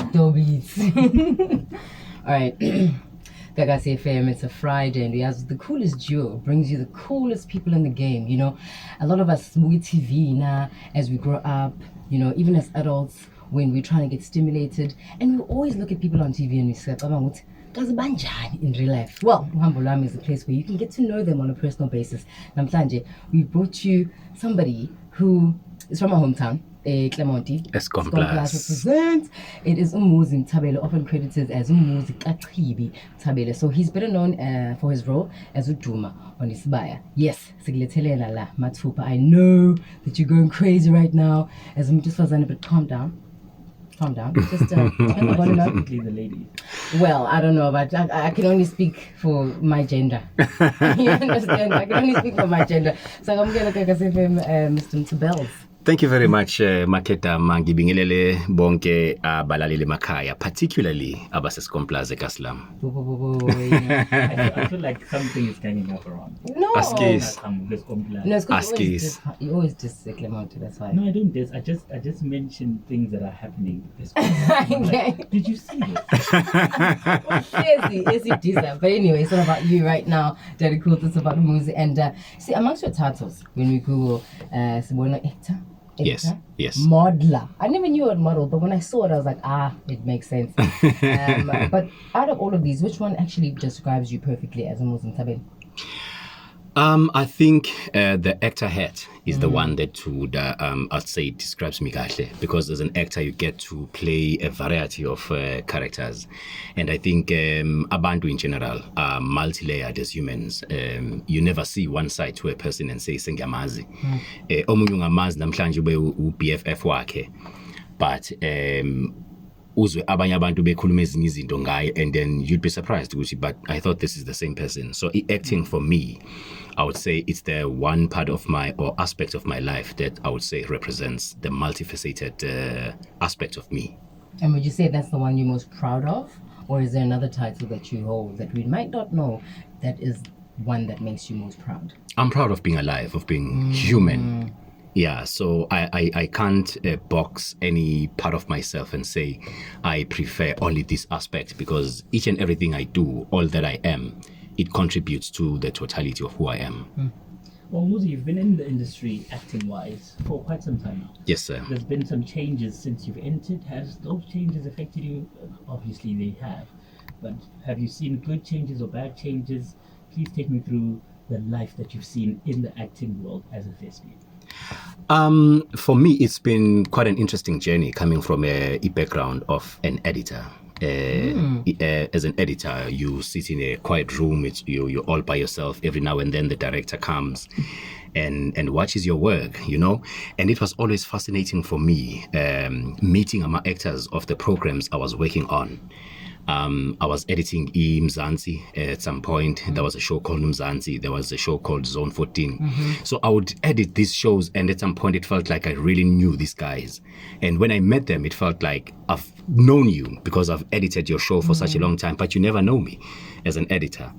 Still beats. All right. Gagasi FM, it's a Friday and we have the coolest duo, brings you the coolest people in the game, you know. A lot of us movie TV now as we grow up, you know, even as adults when we're trying to get stimulated, and we always look at people on TV and we say, in real life. Well, Uhambo Lwami is a place where you can get to know them on a personal basis. Namhlanje, we brought you somebody who is from our hometown, Clemente. Eskom Plus represents. It is Muzi Mthabela, often credited as Muzi Mthabela. So he's better known for his role as Uduma on Isibaya. Yes, Sigletelela la Mathupa. I know that you're going crazy right now. As Muthu Fazana, but calm down. Calm down. Just turn the volume up. The lady. Well, I don't know, but I can only speak for my gender. You understand? I can only speak for my gender. So I'm going to take Mr. Mthabela. Thank you very much, Maketa Mangibingelele Bonke Balalile Makaya, particularly Eskom Plus Kaslam. I feel like something is coming up around. No. Askis. No, it's Askis. You always just say Clemente, that's why. No, I don't diss. I just mentioned things that are happening. Okay. Did you see this? Yes, it is. But anyway, it's all about you right now. Daddy Cool, it's about Muzi. And see, amongst your titles, when we Google Sibona actor. Yes. Modeler. I never knew what model, but when I saw it, I was like, it makes sense. But out of all of these, which one actually describes you perfectly as a Muzi Mthabela? I think the actor hat is the one that would, I'd say, describes me gahle, because as an actor, you get to play a variety of characters. And I think abantu in general are multi-layered as humans. You never see one side to a person and say, Sengamazi. Omunye ungamazi namhlanje ube u-BFF wakhe. But uzwe abanye abantu bekhuluma ezinye izinto ngaye, and then you'd be surprised ukuthi, but I thought this is the same person. So acting for me, I would say it's the one part of my or aspect of my life that I would say represents the multifaceted aspect of me. And would you say that's the one you're most proud of? Or is there another title that you hold that we might not know that is one that makes you most proud? I'm proud of being alive, of being human. Yeah, so I can't box any part of myself and say I prefer only this aspect, because each and everything I do, all that I am, it contributes to the totality of who I am. Well, Muzi, you've been in the industry acting-wise for quite some time now. Yes, sir. There's been some changes since you've entered. Has those changes affected you? Obviously, they have. But have you seen good changes or bad changes? Please take me through the life that you've seen in the acting world as a thespian. For me, it's been quite an interesting journey coming from a background of an editor. As an editor, you sit in a quiet room. You're all by yourself. Every now and then the director comes and watches your work, you know. And it was always fascinating for me meeting my actors of the programs I was working on. I was editing Mzansi at some point. There was a show called Mzansi. There was a show called Zone 14. So I would edit these shows, and at some point it felt like I really knew these guys. And when I met them, it felt like I've known you because I've edited your show for such a long time, but you never know me as an editor.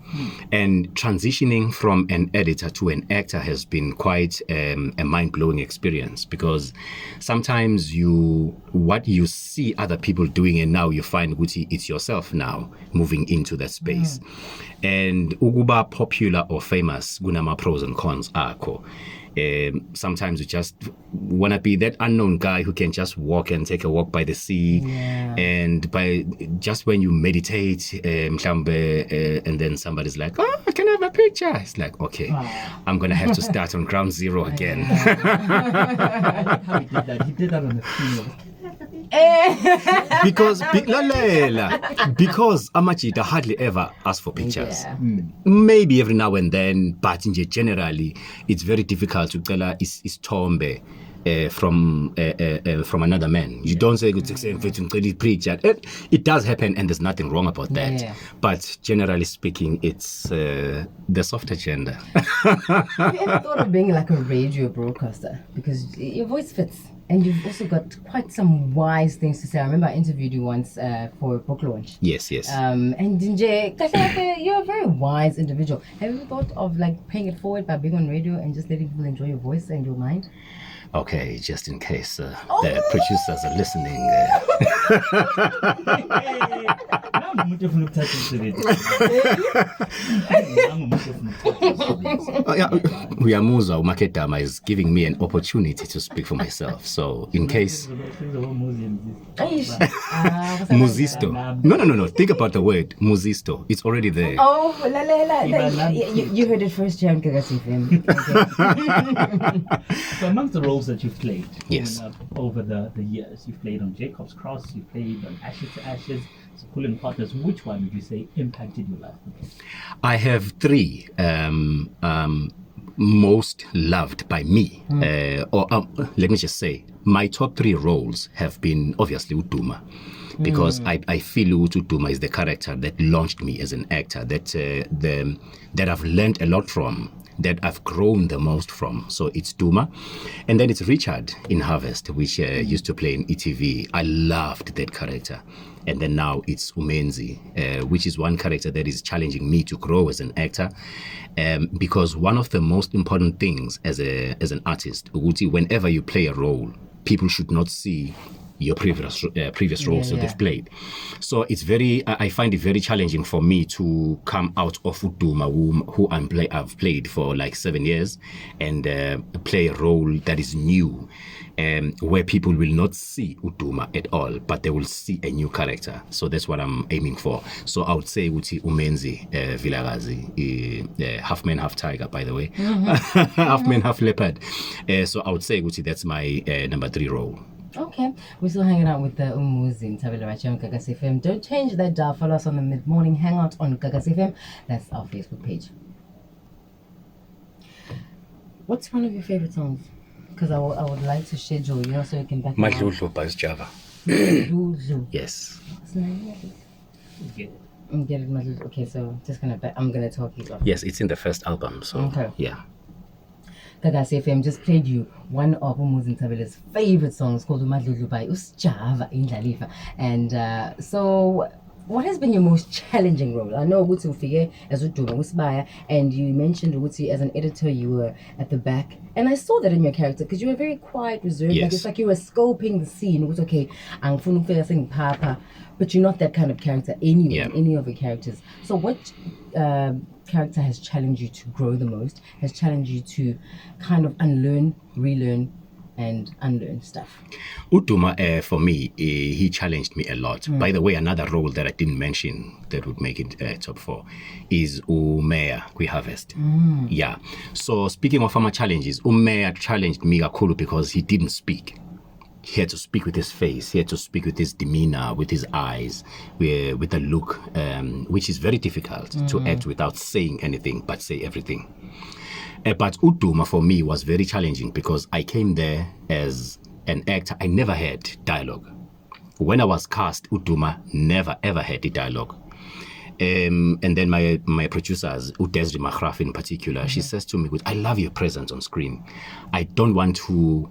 And transitioning from an editor to an actor has been quite a mind-blowing experience, because sometimes what you see other people doing, and now you find it's yourself now moving into that space. And ukuba popular or famous, kunama pros and cons akho. Sometimes you just want to be that unknown guy who can just walk and take a walk by the sea, and by just when you meditate, and then somebody's like, "Oh, I can have a picture." It's like, okay, I'm gonna have to start on ground zero again. I like how he did that. He did that on the field. because Amachita hardly ever ask for pictures. Maybe every now and then, but generally it's very difficult to tell is tombe from another man. You don't say good preacher. It does happen, and there's nothing wrong about that. But generally speaking, it's the softer gender. Have you ever thought of being like a radio broadcaster? Because your voice fits. And you've also got quite some wise things to say. I remember I interviewed you once for a book launch. Yes. And you're a very wise individual. Have you thought of like paying it forward by being on radio and just letting people enjoy your voice and your mind? Okay, just in case the producers are listening. Nangumuntu ofuna ukuthatha umsebenzi. Nangumuntu ofuna ukuthatha umsebenzi. Uyamuzwa uMakedama is giving me an opportunity to speak for myself. So in case Muzisto. No. Think about the word Muzisto. It's already there. Oh, you heard it first here on Gagasi FM. So amongst the roles that you've played Yes. over the years, you've played on Jacob's Cross, you've played on Ashes to Ashes, so Pulling Partners. Which one would you say impacted your life the most? I have three most loved by me. Let me just say, my top three roles have been obviously Uduma. Because I feel Uduma is the character that launched me as an actor, that I've learned a lot from, that I've grown the most from. So it's Duma. And then it's Richard in Harvest, which used to play in ETV. I loved that character. And then now it's Umenzi, which is one character that is challenging me to grow as an actor. Because one of the most important things as an artist, Uguti, whenever you play a role, people should not see your previous roles that they've played. So it's I find it very challenging for me to come out of Uduma, who I've played for like 7 years, and play a role that is new, where people will not see Uduma at all, but they will see a new character. So that's what I'm aiming for. So I would say Uti Umenzi Vilakazi, half man, half tiger, by the way, half man, half leopard. So I would say Uti, that's my number 3 role. Okay, we're still hanging out with the Muzi Mthabela right here on Gagasi FM. Don't change that dial. Follow us on the mid-morning hangout on Gagasi FM. That's our Facebook page. What's one of your favorite songs? Because I would like to schedule, so you can back me up. Madludlu by Java. Madludlu. Yes. What's the name of it? Get it. Get it, Madludlu. Okay, so I'm gonna talk you off. Yes, it's in the first album. So okay. Yeah. Gagasi FM just played you one of Muzi Mthabela's favorite songs called Madludlu by Usjava Indlalifa. And so what has been your most challenging role? I know Uguti ufike as Uduma Usbaya, and you mentioned Uguti as an editor, you were at the back. And I saw that in your character because you were very quiet, reserved. Yes. Like it's like you were scoping the scene. It was okay, I'm sing Papa, but you're not that kind of character anyway, any of your characters. So what character has challenged you to grow the most, has challenged you to kind of unlearn, relearn, and unlearn stuff? Uduma, for me, he challenged me a lot. By the way, another role that I didn't mention that would make it top 4 is Umeya Kwi Harvest. Yeah. So speaking of farmer challenges, Umeya challenged me Akulu because he didn't speak. He had to speak with his face. He had to speak with his demeanor, with his eyes, with the look, which is very difficult to act without saying anything, but say everything. But Uduma for me was very challenging because I came there as an actor. I never had dialogue. When I was cast, Uduma never ever had the dialogue. And then my producers, Udesri Mahraf in particular, she says to me, I love your presence on screen. I don't want to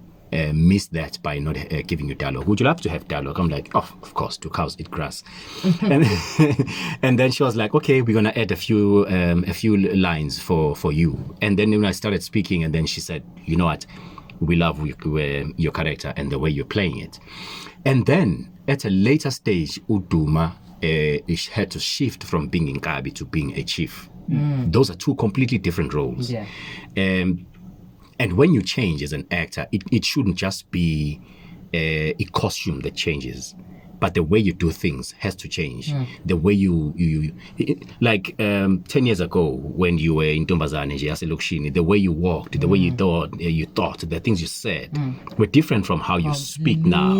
miss that by not giving you dialogue. Would you love to have dialogue? I'm like, oh, of course, 2 cows eat grass. And then she was like, okay, we're gonna add a few lines for you. And then when I started speaking, and then she said, you know what, we love your character and the way you're playing it. And then at a later stage, Uduma had to shift from being Inkabi to being a chief. Those are 2 completely different roles. Yeah. And when you change as an actor, it shouldn't just be a costume that changes, but the way you do things has to change. The way you like 10 years ago when you were in Ntombazane, the way you walked, the way you thought, the things you said were different from how you speak now.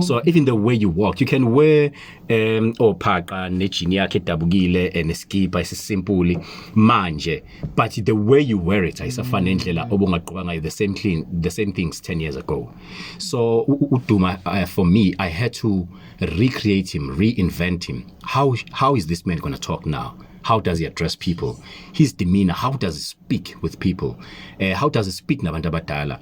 So even the way you walk, you can wear opaka nechini yakhe dabukile and skipa isimpuli manje, but the way you wear it ayisafana nendlela obungaqoka ngayo the same things 10 years ago. So Uduma, for me, I had to recreate him, reinvent him. How is this man going to talk now? How does he address people? His demeanor, how does he speak with people? How does he speak nabantu abadala?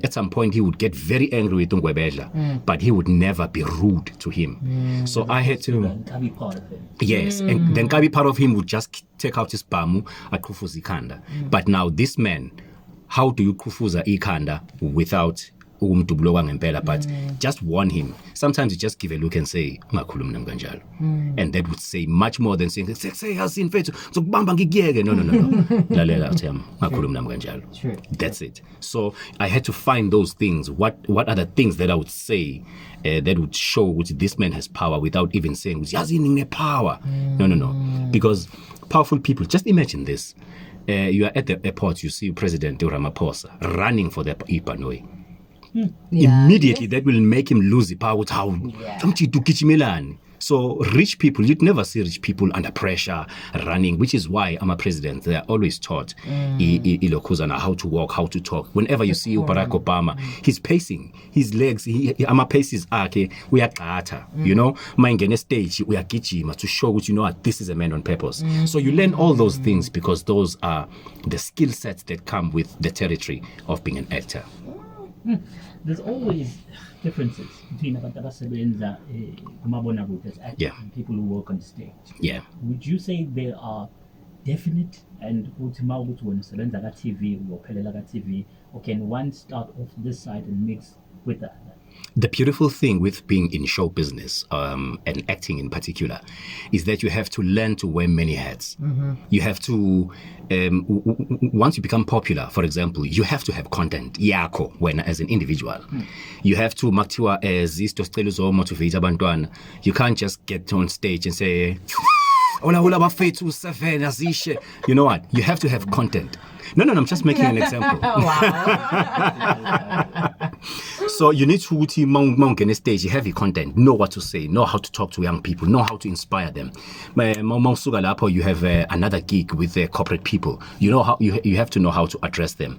At some point he would get very angry with Ungwebedla, but he would never be rude to him. So I had to Be part of it. Yes, and then Kabi part of him would just take out his bamu at Kufuzikanda. But now this man, how do you kufuza ikhanda without umdubulo kwangempela, but just warn him. Sometimes you just give a look and say ungakhulumi nami kanjalo, and that would say much more than saying say hasini mfethu ngizokubamba ngikuyeke. No lalela Themba, ungakhulumi nami kanjalo. That's it. So I had to find those things. What are the things that I would say that would show which this man has power without even saying yazini ngine power. No, because powerful people, just imagine this. You are at the airport, you see President Ramaphosa running for the Ipanoi. Immediately that will make him lose the power with how so rich people, you'd never see rich people under pressure running, which is why I'm a president. They are always taught how to walk, how to talk. Whenever you see Barack Obama, he's pacing his legs. I'm a paces we are you know, mangene stage we are gijima to show what you know this is a man on purpose. So you learn all those things because those are the skill sets that come with the territory of being an actor. There's always differences between abantu abasebenza kumabonakude as actors and people who work on stage. Yeah. Would you say there are definite and uthi mawukuthi wena usebenza ka TV uyophelela ka TV, or can one start off this side and mix with that? The beautiful thing with being in show business and acting in particular is that you have to learn to wear many hats. You have to, once you become popular, for example, you have to have content, yako, when as an individual. You have to maktiwa as isto steluzo motivate abantwana. You can't just get on stage and say, you know what? You have to have content. No, I'm just making an example. So you need to mount on a stage, heavy content, know what to say, know how to talk to young people, know how to inspire them. You have another gig with corporate people. You know how you have to know how to address them.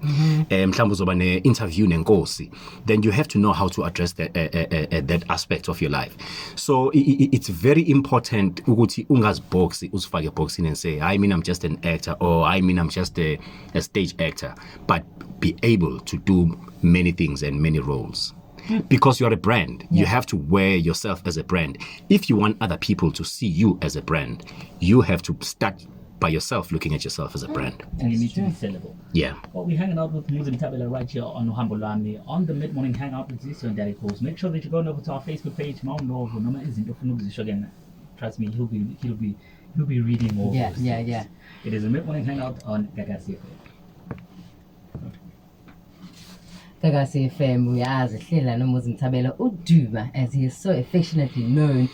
Interview nenkosi. Then you have to know how to address that aspect of your life. So it's very important ukuthi ungazboxi usifake boxing and say I mean I'm just an actor, or I mean I'm just a stage actor, but be able to do many things and many roles. Because you're a brand, you have to wear yourself as a brand. If you want other people to see you as a brand, you have to start by yourself looking at yourself as a brand. And you need to be sellable. Yeah. Well, we're hanging out with Muzi Mthabela right here on Uhambo Lwami on the mid-morning hangout with Ziso and Daddy Coles. Make sure that you're going over to our Facebook page. Trust me, he'll be reading all those things. Yeah. It is a mid-morning hangout on Gagasi. Gagasi FM, we are Hlela Muzi Mthabela Uduma, as he is so affectionately known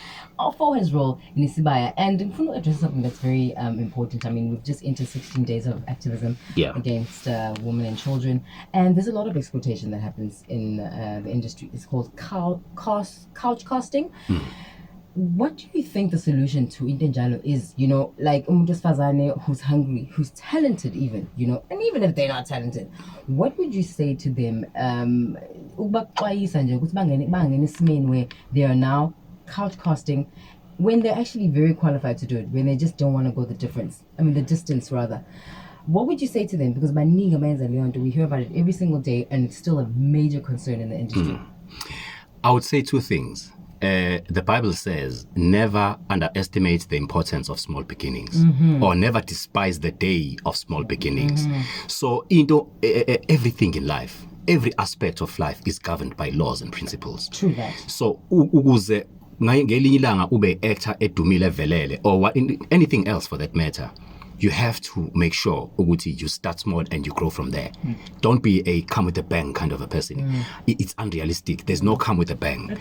for his role in Isibaya. And in front of address something that's very important. I mean, we've just entered 16 days of activism against women and children, and there's a lot of exploitation that happens in the industry. It's called couch casting. What do you think the solution to Intenjalo is? You know, like Fazane, who's hungry, who's talented even, you know, and even if they're not talented, what would you say to them? Where they are now couch casting when they're actually very qualified to do it, when they just don't want to go the distance rather. What would you say to them? Because we hear about it every single day, and it's still a major concern in the industry. I would say two things. The Bible says, never underestimate the importance of small beginnings, or never despise the day of small beginnings. So, everything in life, every aspect of life is governed by laws and principles. True that. So, ngelinye ilanga ube actor edumile velele, or anything else for that matter, you have to make sure you start small and you grow from there. Don't be a come with a bang kind of a person. It's unrealistic. There's no come with a bang.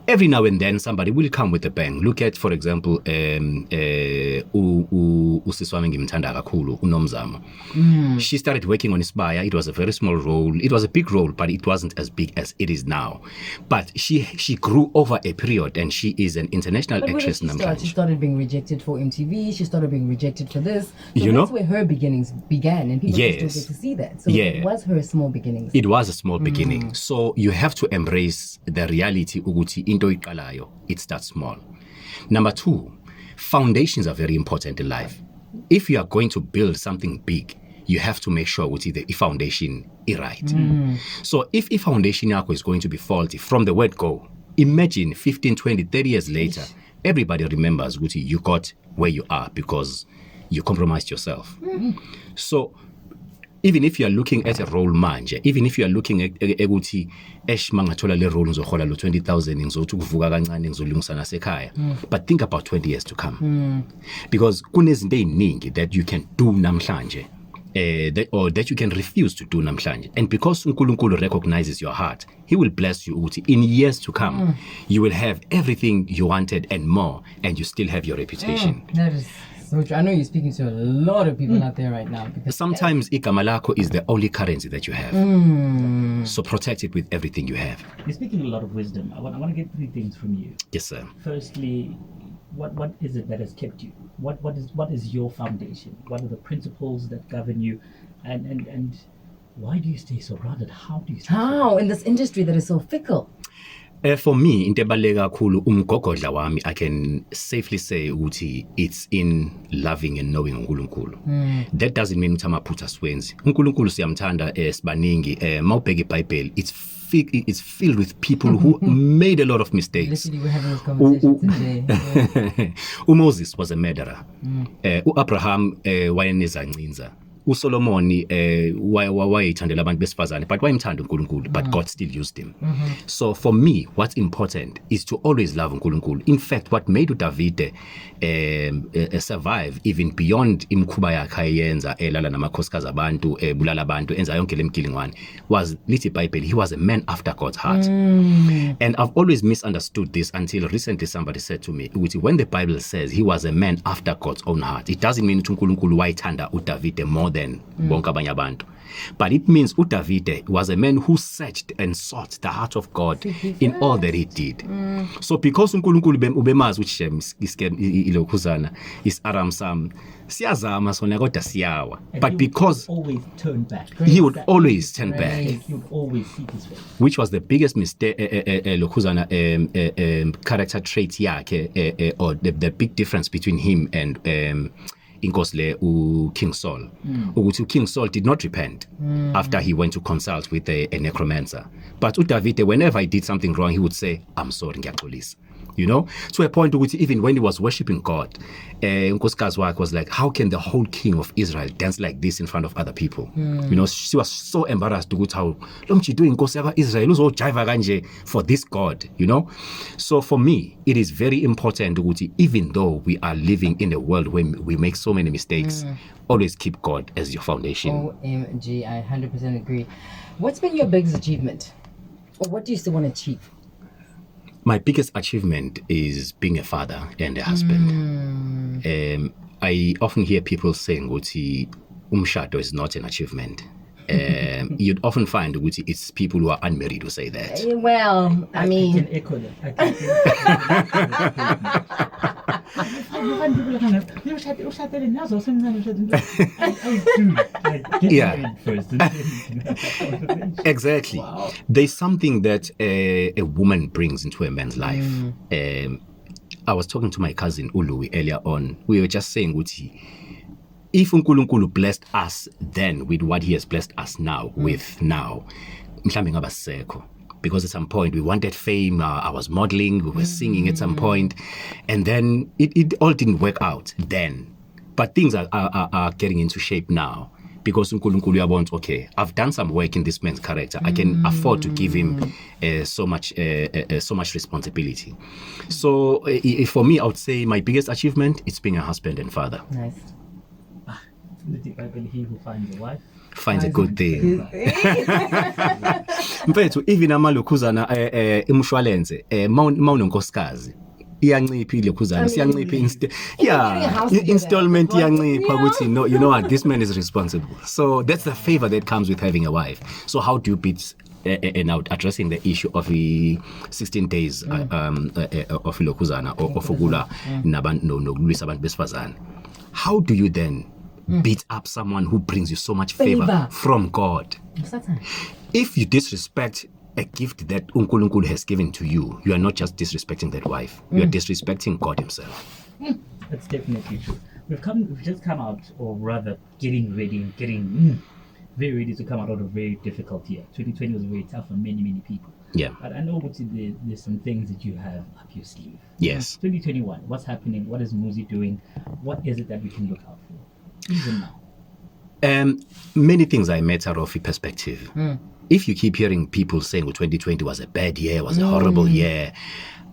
Every now and then somebody will come with a bang. Look at, for example, usiswami ngimthanda kakhulu uNomzamo. She started working on Isibaya. It was a very small role. It was a big role, but it wasn't as big as it is now. But she grew over a period, and she is an international actress. She started being rejected for MTV. She started being rejected for this. So that's where her beginnings began, and people still get to see that. So it was her small beginnings. It was a small beginning. So you have to embrace the reality ukuthi it starts small. Number two, foundations are very important in life. If you are going to build something big, you have to make sure the foundation is right. So if a foundation is going to be faulty from the word go, imagine 15, 20, 30 years later, everybody remembers you got where you are because you compromised yourself. So even if you are looking at a role manje, even if you are looking at ukuthi mangathola le role ngizohola lo 20,000 ngizothi ukuvuka kancane ngizolungisa nasekhaya, but think about 20 years to come, because kunezinto eziningi that you can do namhlanje, that you can refuse to do namhlanje, and because uNkulunkulu recognizes your heart, he will bless you ukuthi in years to come you will have everything you wanted and more, and you still have your reputation. That is so true. I know you're speaking to a lot of people out there right now. Because Sometimes igama lakho is the only currency that you have. So protect it with everything you have. You're speaking a lot of wisdom. I want to get 3 things from you. Yes, sir. Firstly, what is it that has kept you? What is your foundation? What are the principles that govern you? And why do you stay so grounded? How do you stay so how in this industry that is so fickle? For me, into ebaluleke kakhulu umgogodla wami, I can safely say ukuthi it's in loving and knowing uNkulunkulu. That doesn't mean ukuthi amaphutha siwenzi. uNkulunkulu siyamthanda sibaningi. Mawubheka iBhayibheli, it's filled with people who made a lot of mistakes. Literally, we're having this conversation today. Moses was a murderer. Abraham wayenezancinza. uSolomon wayethandela abantu besifazane, but wayemthanda uNkulunkulu, but God still used him. So for me, what's important is to always love uNkulunkulu. In fact, what made uDavide survive even beyond imkhuba yakhe ayenza elala namakhosikazi abantu, bulala abantu, enza yonke lemgilingwane, was lithi iBhayibheli, he was a man after God's heart. And I've always misunderstood this until recently somebody said to me, when the Bible says he was a man after God's own heart, it doesn't mean ukuthi uNkulunkulu wayethanda uDavide more than bonke abanye abantu. But it means uDavide was a man who searched and sought the heart of God in all that he did. So because uNkulunkulu ubemazi ukuthi ilokhuzana is Aram Sam, siyazama sona kodwa siyawa. But because always turn back. He would always turn back. He would always seek his face. Which was the biggest mistake, lokhuzana character trait yakhe, or the big difference between him and inkosi le King Saul. King Saul did not repent after he went to consult with a necromancer. But uDavide, whenever he did something wrong, he would say, I'm sorry, ngiyaxolisa. You know, to a point which even when he was worshiping God, unkosikazi wakhe was like, how can the whole king of Israel dance like this in front of other people? You know, she was so embarrassed to go to how lo mchido inkosi yakwa Israel uzojiva kanje for this God, you know. So for me, it is very important ukuthi even though we are living in a world where we make so many mistakes, always keep God as your foundation. OMG, I 100% agree. What's been your biggest achievement? Or what do you still want to achieve? My biggest achievement is being a father and a husband. I often hear people saying ukuthi umshado is not an achievement. You'd often find ukuthi it's people who are unmarried who say that. Well, I mean, I can echo that. Exactly. Wow. There's something that a woman brings into a man's life. I was talking to my cousin Ului earlier on. We were just saying, if uNkulunkulu blessed us then with what he has blessed us now with now, mhlambe ngabasekho. Because at some point we wanted fame, I was modeling, we were singing at some point, and then it all didn't work out then. But things are getting into shape now. Because uNkulunkulu uyabona, okay, I've done some work in this man's character. I can afford to give him so much responsibility. So for me, I would say my biggest achievement is being a husband and father. nice. He who finds a wife Finds a good thing. Mfethu, even amalokhuzana imshwalense mawunonkosikazi iyancipha ilokhuzana siyancipha installment iyancipha ukuthi no, you know what, this man is responsible. So that's the favor that comes with having a wife. So how do you beat now addressing the issue of the 16 days of ilokhuzana or ofugula nokulwisa abantu besifazane? How do you then beat up someone who brings you so much favor from God? If you disrespect a gift that uNkulunkulu has given to you, you are not just disrespecting that wife, you are disrespecting God himself. That's definitely true. We've just come out, or rather getting very ready to come out of a very difficult year. 2020 was very tough for many people. Yeah. But I know there's some things that you have up your sleeve. Yes. 2021, what's happening? What is Muzi doing? What is it that we can look out for even now? Many things are a matter of perspective. If you keep hearing people saying 2020 was a bad year, was a horrible year,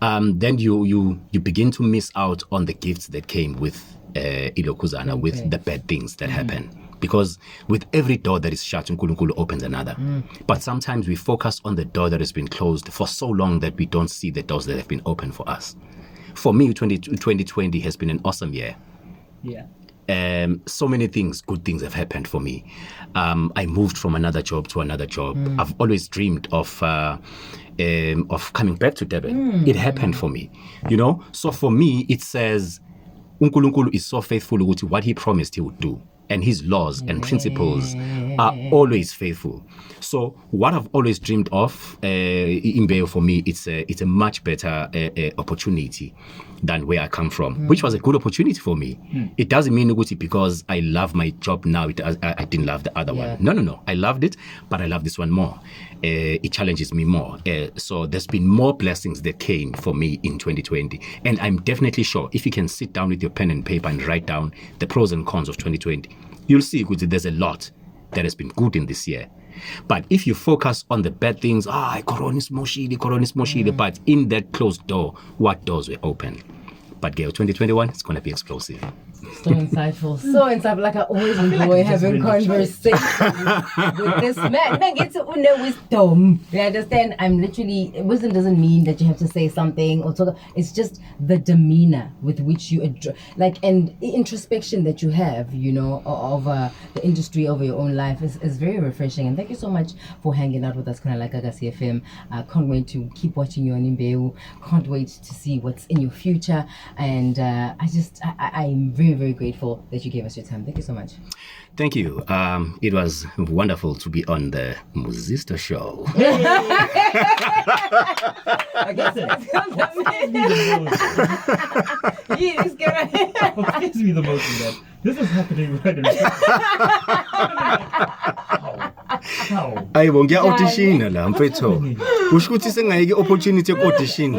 then you begin to miss out on the gifts that came with Ilokuzana, with the bad things that happen. Because with every door that is shut, Nkulunkulu opens another. But sometimes we focus on the door that has been closed for so long that we don't see the doors that have been opened for us. For me, 2020 has been an awesome year. Yeah. So many things, good things have happened for me. I moved from another job to another job. I've always dreamed of coming back to Durban. It happened for me, So for me, it says, Unkulunkulu is so faithful to what he promised he would do. And his laws and principles are always faithful. So what I've always dreamed of, Imbeo, for me, it's a much better opportunity than where I come from, which was a good opportunity for me. It doesn't mean Uguti because I love my job now, I didn't love the other one. No. I loved it, but I love this one more. It challenges me more. So there's been more blessings that came for me in 2020. And I'm definitely sure if you can sit down with your pen and paper and write down the pros and cons of 2020, you'll see Uguti, there's a lot that has been good in this year. But if you focus on the bad things, Corona is moshili, but in that closed door, what doors were open? But Gail, 2021, it's going to be explosive. So insightful. Like I always enjoy having conversations with this man. Man gets wisdom. You understand? Wisdom doesn't mean that you have to say something or talk. It's just the demeanor with which you and introspection that you have, over the industry, over your own life is very refreshing. And thank you so much for hanging out with us, kind of like Gagasi FM. Can't wait to keep watching you on Imbeu. Can't wait to see what's in your future. And I'm very, very grateful that you gave us your time. Thank you so much. Thank you. It was wonderful to be on the Muzisto show. What gives me the most is that this is happening right now. Ayi bo ngiya-audition la mfetho. Kusho ukuthi sengayike opportunity yoku-audition.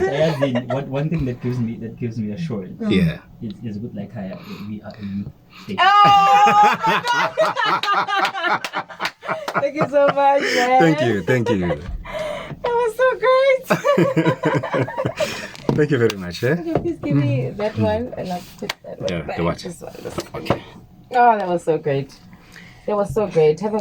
One thing that gives me assurance. Yeah. Is good like we are a youth station. Thank you so much, man. Thank you. That was so great. Thank you very much. Okay, please give me that one and I'll put that one back. The what? This one. Okay. Oh, that was so great. Having